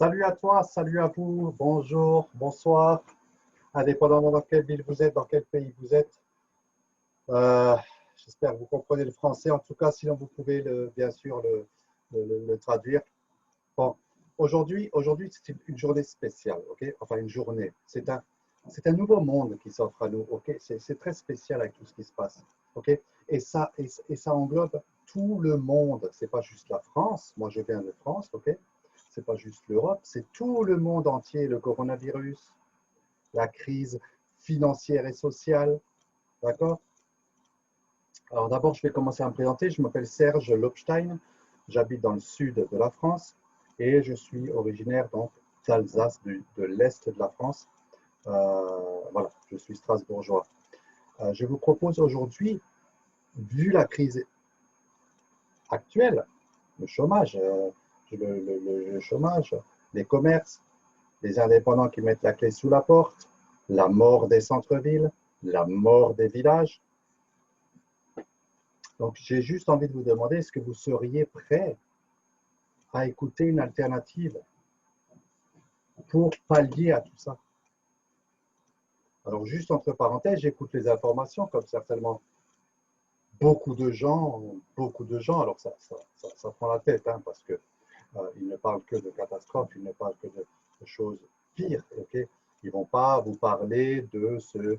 Salut à toi, salut à vous, bonjour, bonsoir, indépendamment dans quelle ville vous êtes, dans quel pays vous êtes. Euh, J'espère que vous comprenez le français. En tout cas, sinon vous pouvez bien sûr le traduire. Bon, aujourd'hui c'est une journée spéciale, ok? Enfin, une journée. C'est un nouveau monde qui s'offre à nous, ok? C'est très spécial avec tout ce qui se passe, ok? Et ça englobe tout le monde. C'est pas juste la France. Moi, je viens de France, ok? C'est pas juste l'Europe, c'est tout le monde entier. Le coronavirus, la crise financière et sociale, d'accord? Alors d'abord, je vais commencer à me présenter. Je m'appelle Serge Lobstein. J'habite dans le sud de la France et je suis originaire donc d'Alsace, de l'est de la France. Voilà, je suis strasbourgeois. Je vous propose aujourd'hui, vu la crise actuelle, le chômage, le chômage, les commerces, les indépendants qui mettent la clé sous la porte, la mort des centres-villes, la mort des villages. Donc, j'ai juste envie de vous demander, est-ce que vous seriez prêt à écouter une alternative pour pallier à tout ça? Alors, juste entre parenthèses, j'écoute les informations, comme certainement beaucoup de gens, alors ça prend la tête, hein, parce que ils ne parlent que de catastrophes, ils ne parlent que de choses pires, ok? Ils ne vont pas vous parler de ce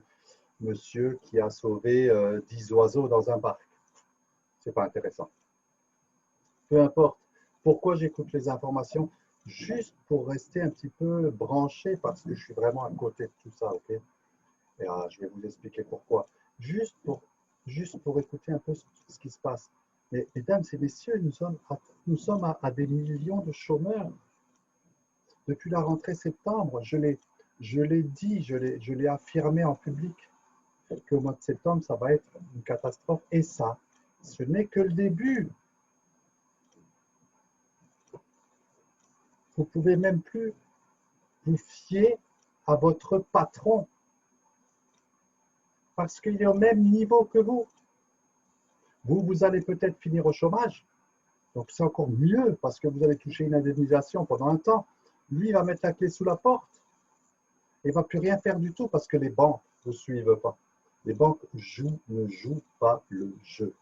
monsieur qui a sauvé 10 oiseaux dans un parc. Ce n'est pas intéressant. Peu importe. Pourquoi j'écoute les informations? Juste pour rester un petit peu branché, parce que je suis vraiment à côté de tout ça, ok? Et je vais vous expliquer pourquoi. Juste pour, juste pour écouter un peu ce qui se passe. Mais mesdames et messieurs, nous sommes à des millions de chômeurs. Depuis la rentrée septembre, je l'ai dit, je l'ai affirmé en public qu'au mois de septembre, ça va être une catastrophe. Et ça, ce n'est que le début. Vous ne pouvez même plus vous fier à votre patron parce qu'il est au même niveau que vous. Vous allez peut-être finir au chômage, donc c'est encore mieux parce que vous allez toucher une indemnisation pendant un temps. Lui, il va mettre la clé sous la porte et ne va plus rien faire du tout parce que les banques ne vous suivent pas. Les banques ne jouent pas le jeu.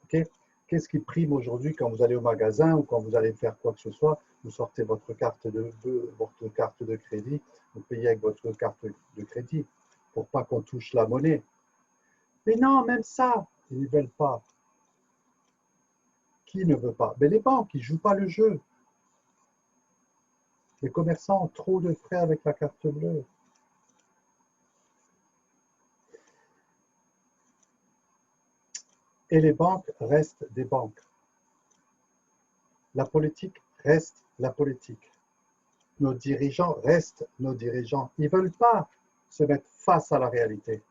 Okay? Qu'est-ce qui prime aujourd'hui quand vous allez au magasin ou quand vous allez faire quoi que ce soit? Vous sortez votre carte de crédit, vous payez avec votre carte de crédit pour pas qu'on touche la monnaie. Mais non, même ça, ils ne veulent pas. Qui ne veut pas? Mais les banques, ils ne jouent pas le jeu. Les commerçants ont trop de frais avec la carte bleue. Et les banques restent des banques. La politique reste la politique. Nos dirigeants restent nos dirigeants. Ils ne veulent pas se mettre face à la réalité.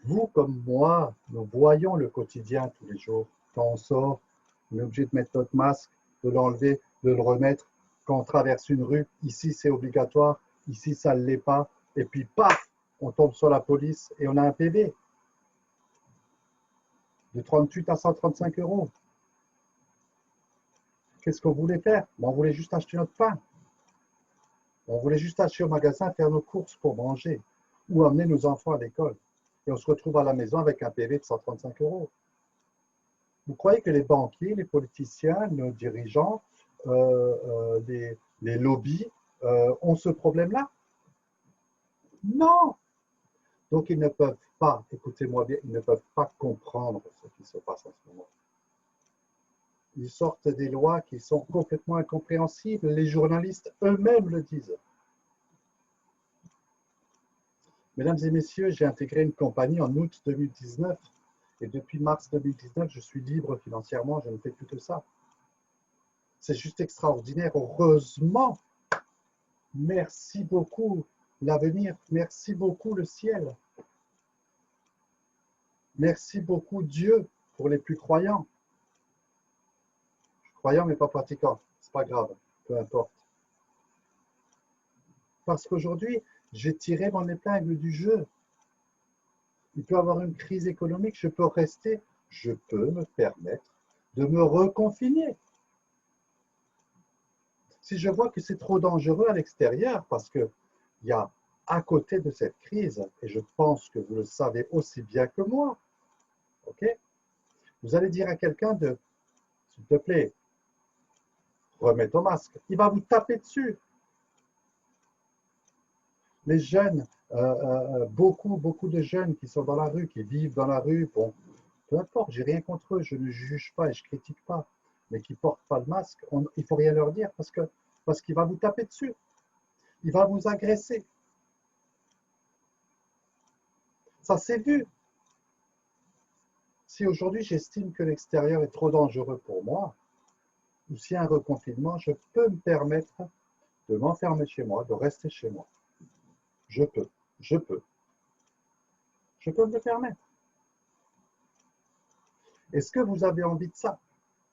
Vous comme moi, nous voyons le quotidien tous les jours. Quand on sort, on est obligé de mettre notre masque, de l'enlever, de le remettre. Quand on traverse une rue, ici c'est obligatoire, ici ça ne l'est pas. Et puis paf, on tombe sur la police et on a un PV de 38 à 135 euros. Qu'est-ce qu'on voulait faire? On voulait juste acheter notre pain. On voulait juste acheter au magasin, faire nos courses pour manger ou amener nos enfants à l'école. Et on se retrouve à la maison avec un PV de 135 euros. Vous croyez que les banquiers, les politiciens, nos dirigeants, les lobbies ont ce problème-là? Non. Donc ils ne peuvent pas, écoutez-moi bien, ils ne peuvent pas comprendre ce qui se passe en ce moment. Ils sortent des lois qui sont complètement incompréhensibles. Les journalistes eux-mêmes le disent. Mesdames et messieurs, j'ai intégré une compagnie en août 2019 et depuis mars 2019, je suis libre financièrement, je ne fais plus que ça. C'est juste extraordinaire. Heureusement, merci beaucoup l'avenir, merci beaucoup le ciel, merci beaucoup Dieu pour les plus croyants. Croyants mais pas pratiquants, c'est pas grave, peu importe. Parce qu'aujourd'hui, j'ai tiré mon épingle du jeu. Il peut y avoir une crise économique, je peux me permettre de me reconfiner. Si je vois que c'est trop dangereux à l'extérieur, parce qu'il y a à côté de cette crise, et je pense que vous le savez aussi bien que moi, ok? Vous allez dire à quelqu'un de, s'il te plaît, remets ton masque. Il va vous taper dessus. Les jeunes, beaucoup de jeunes qui sont dans la rue, qui vivent dans la rue, bon, peu importe, j'ai rien contre eux, je ne juge pas et je critique pas, mais qui ne portent pas le masque, il ne faut rien leur dire parce qu'il va vous taper dessus, il va vous agresser. Ça s'est vu. Si aujourd'hui j'estime que l'extérieur est trop dangereux pour moi, ou s'il y a un reconfinement, je peux me permettre de m'enfermer chez moi, de rester chez moi. Je peux, je peux, je peux me le permettre. Est-ce que vous avez envie de ça?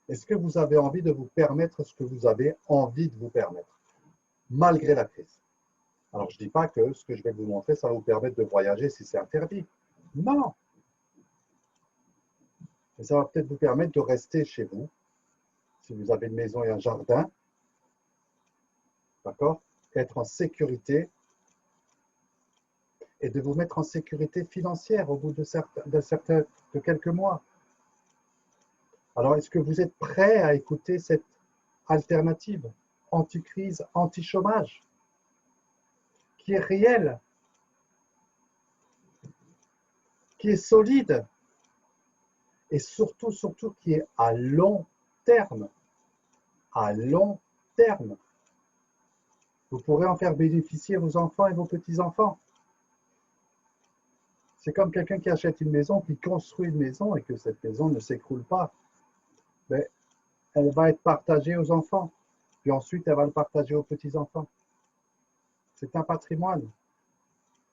Est-ce que vous avez envie de vous permettre ce que vous avez envie de vous permettre, malgré la crise? Alors, je ne dis pas que ce que je vais vous montrer, ça va vous permettre de voyager si c'est interdit. Non. Mais ça va peut-être vous permettre de rester chez vous, si vous avez une maison et un jardin, d'accord? Être en sécurité et de vous mettre en sécurité financière au bout de quelques mois. Alors, est-ce que vous êtes prêt à écouter cette alternative anti-crise, anti-chômage, qui est réelle, qui est solide et surtout qui est à long terme. À long terme. Vous pourrez en faire bénéficier vos enfants et vos petits-enfants. C'est comme quelqu'un qui achète une maison, qui construit une maison et que cette maison ne s'écroule pas. Mais elle va être partagée aux enfants. Puis ensuite, elle va le partager aux petits-enfants. C'est un patrimoine.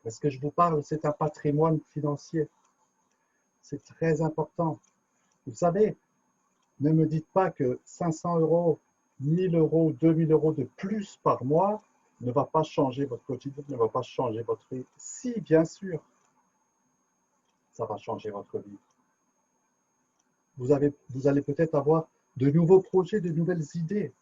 Parce que je vous parle, c'est un patrimoine financier. C'est très important. Vous savez, ne me dites pas que 500 euros, 1000 euros, 2000 euros de plus par mois ne va pas changer votre quotidien, ne va pas changer votre vie. Si, bien sûr, ça va changer votre vie. Vous allez peut-être avoir de nouveaux projets, de nouvelles idées.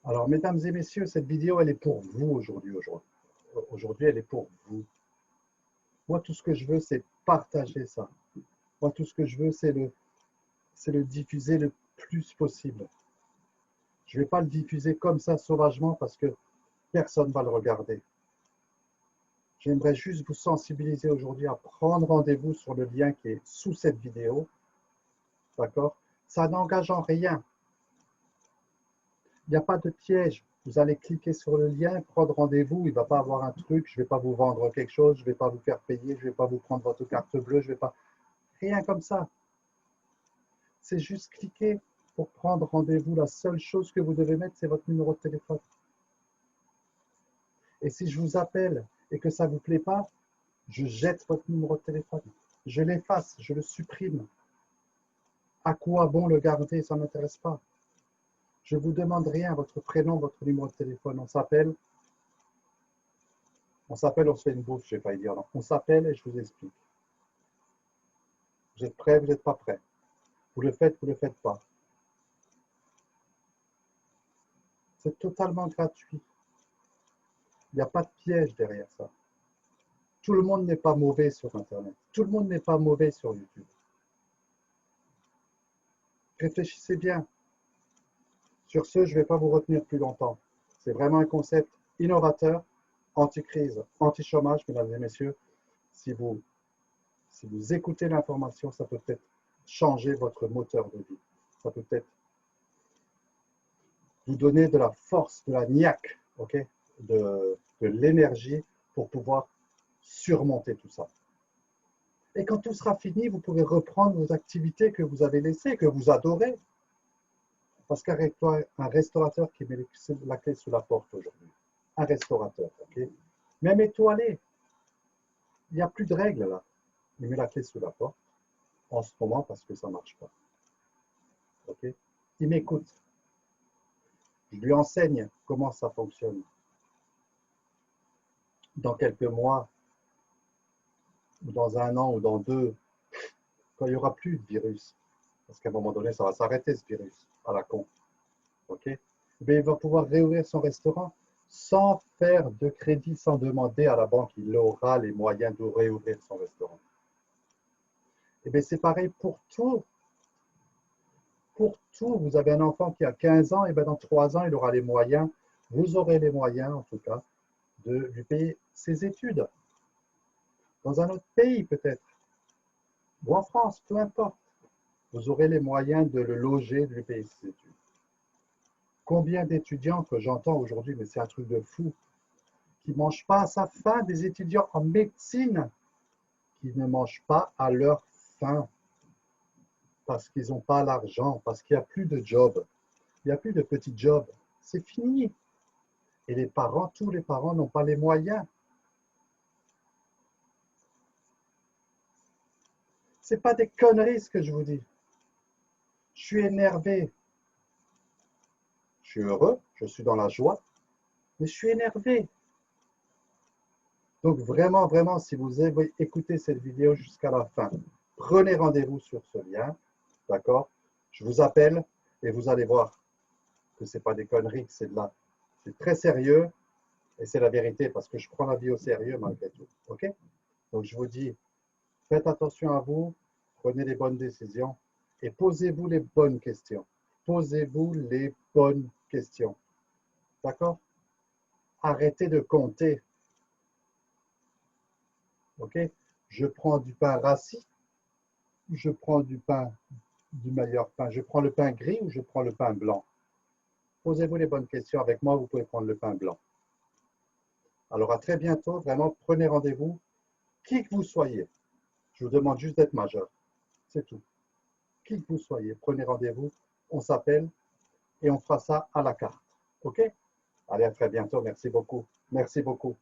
Alors, mesdames et messieurs, cette vidéo, elle est pour vous aujourd'hui. Aujourd'hui, elle est pour vous. Moi, tout ce que je veux, c'est partager ça. Moi, tout ce que je veux, c'est le diffuser le plus possible. Je ne vais pas le diffuser comme ça, sauvagement, parce que personne ne va le regarder. J'aimerais juste vous sensibiliser aujourd'hui à prendre rendez-vous sur le lien qui est sous cette vidéo. D'accord? Ça n'engage en rien. Il n'y a pas de piège. Vous allez cliquer sur le lien, prendre rendez-vous. Il ne va pas avoir un truc. Je ne vais pas vous vendre quelque chose. Je ne vais pas vous faire payer. Je ne vais pas vous prendre votre carte bleue. Je vais pas. Rien comme ça. C'est juste cliquer pour prendre rendez-vous. La seule chose que vous devez mettre, c'est votre numéro de téléphone. Et si je vous appelle et que ça ne vous plaît pas, je jette votre numéro de téléphone. Je l'efface, je le supprime. À quoi bon le garder? Ça ne m'intéresse pas. Je ne vous demande rien, votre prénom, votre numéro de téléphone. On s'appelle, on se fait une bouffe, je ne vais pas y dire non. On s'appelle et je vous explique. Vous êtes prêts, vous n'êtes pas prêts. Vous le faites pas. C'est totalement gratuit. Il n'y a pas de piège derrière ça. Tout le monde n'est pas mauvais sur Internet. Tout le monde n'est pas mauvais sur YouTube. Réfléchissez bien. Sur ce, je ne vais pas vous retenir plus longtemps. C'est vraiment un concept innovateur, anti-crise, anti-chômage, mesdames et messieurs. Si vous écoutez l'information, ça peut peut-être changer votre moteur de vie. Ça peut peut-être vous donner de la force, de la niaque, okay, de l'énergie pour pouvoir surmonter tout ça. Et quand tout sera fini, vous pourrez reprendre vos activités que vous avez laissées, que vous adorez. Parce qu'un restaurateur qui met la clé sous la porte aujourd'hui, un restaurateur, ok, même étoilé, il n'y a plus de règles là. Il met la clé sous la porte en ce moment parce que ça ne marche pas. Okay. Il m'écoute. Je lui enseigne comment ça fonctionne. Dans quelques mois, ou dans un an, ou dans deux, quand il n'y aura plus de virus, Parce qu'à un moment donné, ça va s'arrêter ce virus à la con. OK? Mais il va pouvoir réouvrir son restaurant sans faire de crédit, sans demander à la banque. Il aura les moyens de réouvrir son restaurant. Et bien, c'est pareil pour tout. Pour tout, vous avez un enfant qui a 15 ans, et bien dans 3 ans, il aura les moyens, vous aurez les moyens en tout cas, de lui payer ses études. Dans un autre pays peut-être, ou en France, peu importe. Vous aurez les moyens de le loger, de lui payer ses études. Combien d'étudiants que j'entends aujourd'hui, mais c'est un truc de fou, qui ne mangent pas à sa faim, des étudiants en médecine qui ne mangent pas à leur faim parce qu'ils n'ont pas l'argent, parce qu'il n'y a plus de job, il n'y a plus de petits jobs, c'est fini. Et les parents, tous les parents n'ont pas les moyens. Ce n'est pas des conneries ce que je vous dis. Je suis énervé. Je suis heureux, je suis dans la joie, mais je suis énervé. Donc vraiment, vraiment, si vous avez écouté cette vidéo jusqu'à la fin, prenez rendez-vous sur ce lien, d'accord? Je vous appelle et vous allez voir que ce n'est pas des conneries, que c'est très sérieux et c'est la vérité parce que je prends la vie au sérieux malgré tout, ok? Donc je vous dis, faites attention à vous, prenez les bonnes décisions et posez-vous les bonnes questions. Posez-vous les bonnes questions, d'accord? Arrêtez de compter. Ok? Je prends du pain rassis, je prends du pain, du meilleur pain. Je prends le pain gris ou je prends le pain blanc? Posez-vous les bonnes questions. Avec moi, vous pouvez prendre le pain blanc. Alors, à très bientôt. Vraiment, prenez rendez-vous. Qui que vous soyez, je vous demande juste d'être majeur. C'est tout. Qui que vous soyez, prenez rendez-vous. On s'appelle et on fera ça à la carte. OK? Allez, à très bientôt. Merci beaucoup. Merci beaucoup.